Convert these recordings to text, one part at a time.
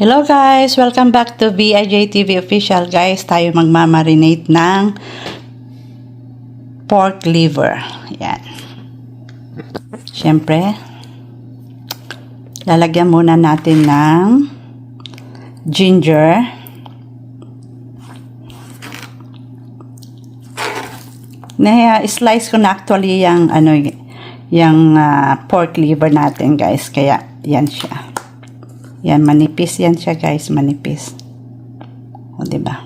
Hello guys! Welcome back to BIJ TV Official guys. Tayo magmamarinate ng pork liver. Yan. Siyempre, lalagyan muna natin ng ginger. Slice ko na actually yung pork liver natin guys. Kaya yan siya. Yan, manipis yan siya guys, manipis. O, diba?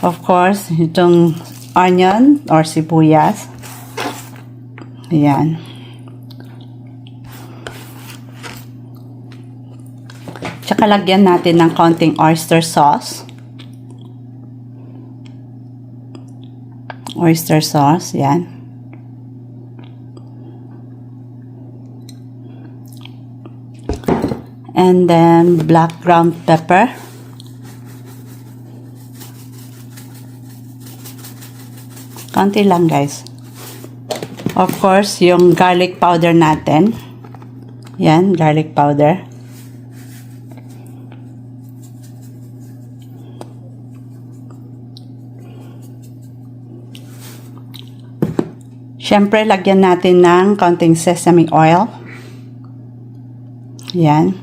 Of course, itong onion or sibuyas. Ayan. Tsaka lagyan natin ng konting oyster sauce. Oyster sauce, yan. And then black ground pepper. Konti lang guys. Of course, yung garlic powder natin. Yan, garlic powder. Siyempre, lagyan natin ng konting sesame oil. Yan.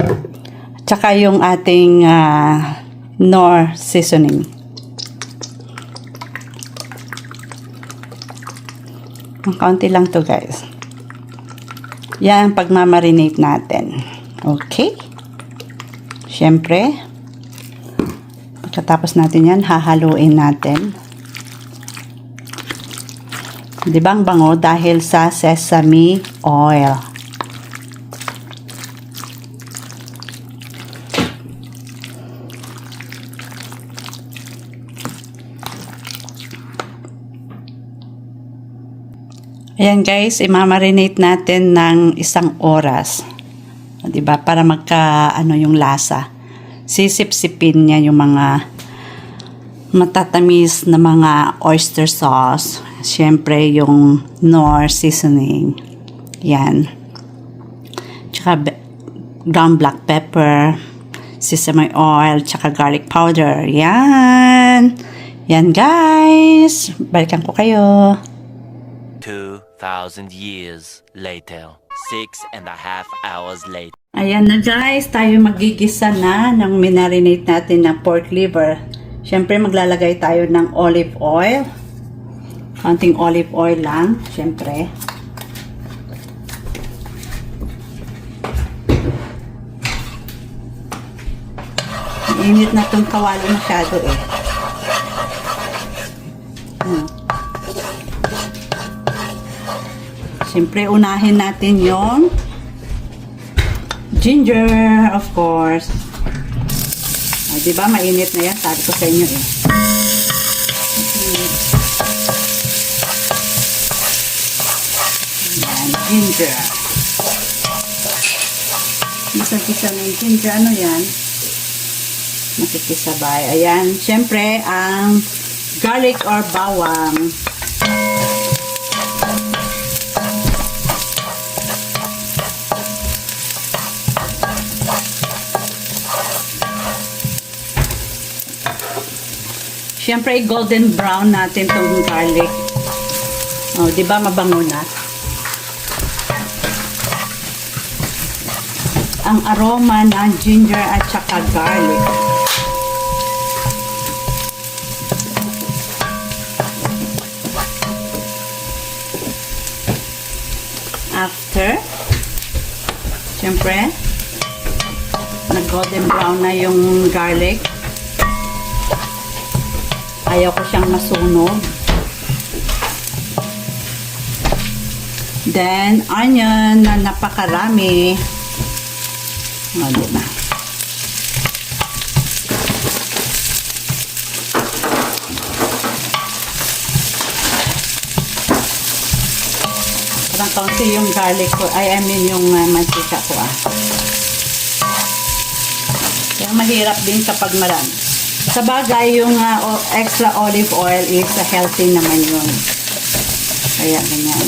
Tsaka yung ating Knorr seasoning. Kaunti lang to guys. Yan ang pagmamarinate natin. Okay. Siyempre, pagkatapos natin yan, hahaluin natin. Diba ang bango dahil sa sesame oil. Ayan guys, imamarinate natin ng 1 oras. Diba? Para magka yung lasa. Sisip-sipin niya yung mga matatamis na mga oyster sauce. Siyempre yung Knorr seasoning. Yan. Tsaka ground black pepper, sesame oil, tsaka garlic powder. Yan. Yan guys. Balikan ko kayo. 2,000 years later. 6.5 hours later. Ayan na guys, tayo magigisa na ng minarinate natin na pork liver. Siyempre maglalagay tayo ng olive oil. Konting olive oil lang, siyempre. Init na itong kawali masyado eh. Siyempre, unahin natin yung ginger, of course. O, diba, mainit na yan. Sabi ko sa inyo eh. Ayan, ginger. Gisa-gisa na yung ginger. Ano yan? Makikisabay. Ayan, siyempre, ang garlic or bawang. Siyempre, golden brown natin itong garlic. O, di ba mabango na? Ang aroma ng ginger at saka garlic. After, siyempre, nag-golden brown na yung garlic. Ayaw ko siyang masunog. Then, onion na napakarami. O, diba? Parang kaunti yung garlic ko. I mean yung mantika ko Kaya mahirap din kapag marami. Sa bagay, yung extra olive oil is healthy naman yun. Kaya ganyan.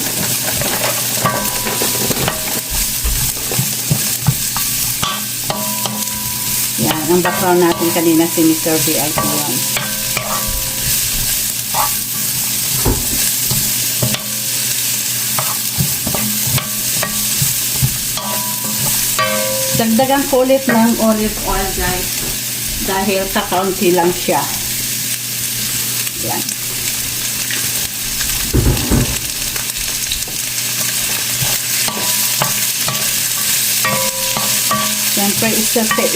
Yan. Ang background natin kanina si Mr. VIP yun. Dagdagan ko ulit ng olive oil guys. Dahil kakaunti lang siya. Yan. Siyempre,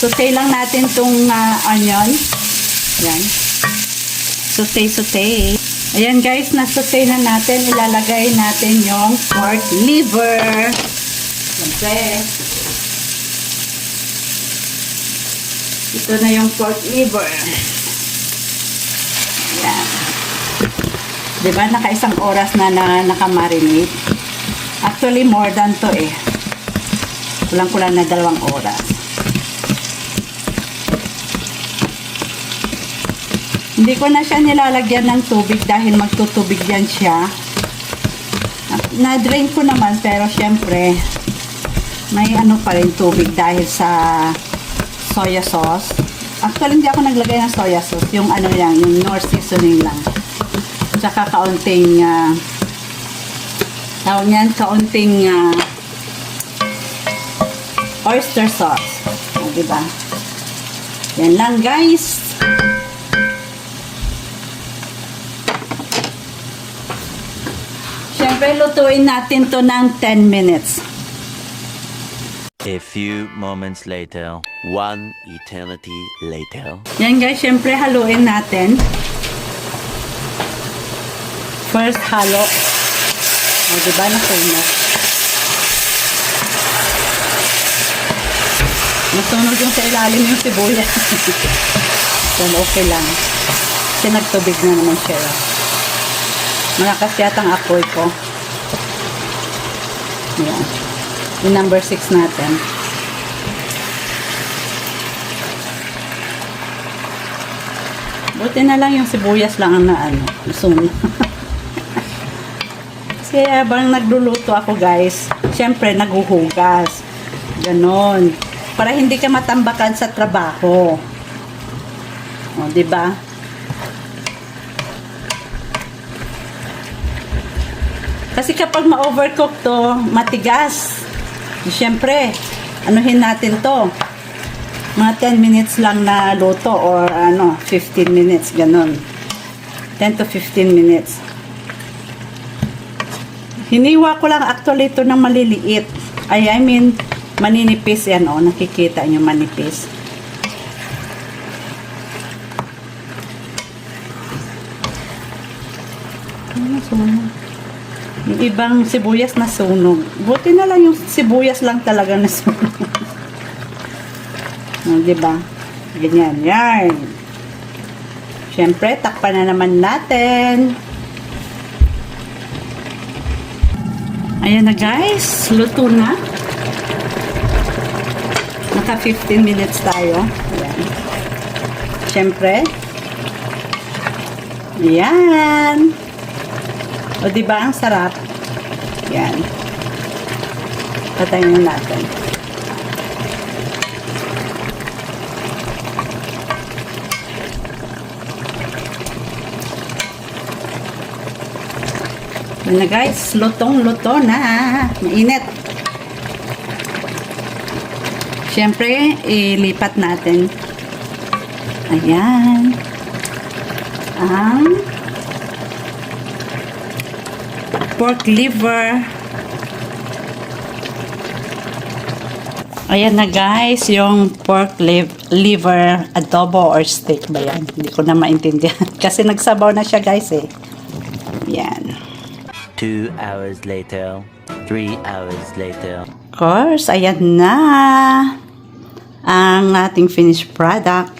saute lang natin itong onion. Yan. Saute. Ayan guys, nasaute na natin. Ilalagay natin yung pork liver. Siyempre. Ito na yung pork liver. Ayan. Diba, naka-isang oras na nakamarinate. Actually, more than to eh. Kulang-kulang na 2 oras. Hindi ko na siya nilalagyan ng tubig dahil magtutubig yan siya. Na-drain ko naman pero syempre may ano pa rin tubig dahil sa soya sauce. Actually hindi ako naglagay ng soya sauce. Yung ano yan, yung Knorr seasoning lang. Tsaka kaunting tawag yan, kaunting oyster sauce. O, diba? Yan lang, guys. Siyempre, lutuin natin to ng 10 minutes. A few moments later, 1 eternity later. Yan, guys. Siyempre, haluin natin. First, halo. O, diba? Nasunog. Nasunog yung sa ilalim yung sibuyas. So, okay lang. Kasi nagtubig na naman siya. Malakas yata ang apoy ko. Yan. Yung number 6 natin. Buti na lang yung sibuyas lang ang nasunog. Kasi habang nagluluto ako guys, syempre naguhugas. Ganon. Para hindi ka matambakan sa trabaho. O, diba? Kasi kapag ma-overcook to, matigas. Siyempre, anuhin natin to. Mga 10 minutes lang na luto or 15 minutes, ganun. 10 to 15 minutes. Hiniwa ko lang actually ito ng maliliit. I mean, maninipis yan, oh. Nakikita nyo, manipis. Sunog. Yung ibang sibuyas na sunog. Buti na lang yung sibuyas lang talaga na sunog. Oh, diba? Ganyan, yan. Siyempre, takpan na naman natin. Ayan na guys, luto na. Naka 15 minutes tayo. Ayan. Siyempre. Ayan. O diba ang sarap? Ayan. Patayin na natin. Ayan na guys, lutong-luto na. Mainit. Siyempre, ilipat natin. Ayan. Ang pork liver. Ayan na guys, yung pork liver adobo or steak ba yan? Hindi ko na maintindihan. Kasi nagsabaw na siya guys eh. Ayan. 2 hours later, 3 hours later. Of course, ayan na ang ating finished product.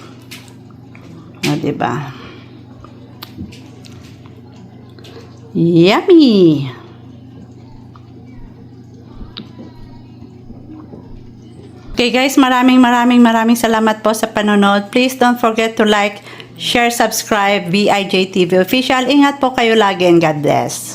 O, diba? Yummy! Okay guys, maraming salamat po sa panonood. Please don't forget to like, share, subscribe, VIJ TV Official. Ingat po kayo lagi and God bless.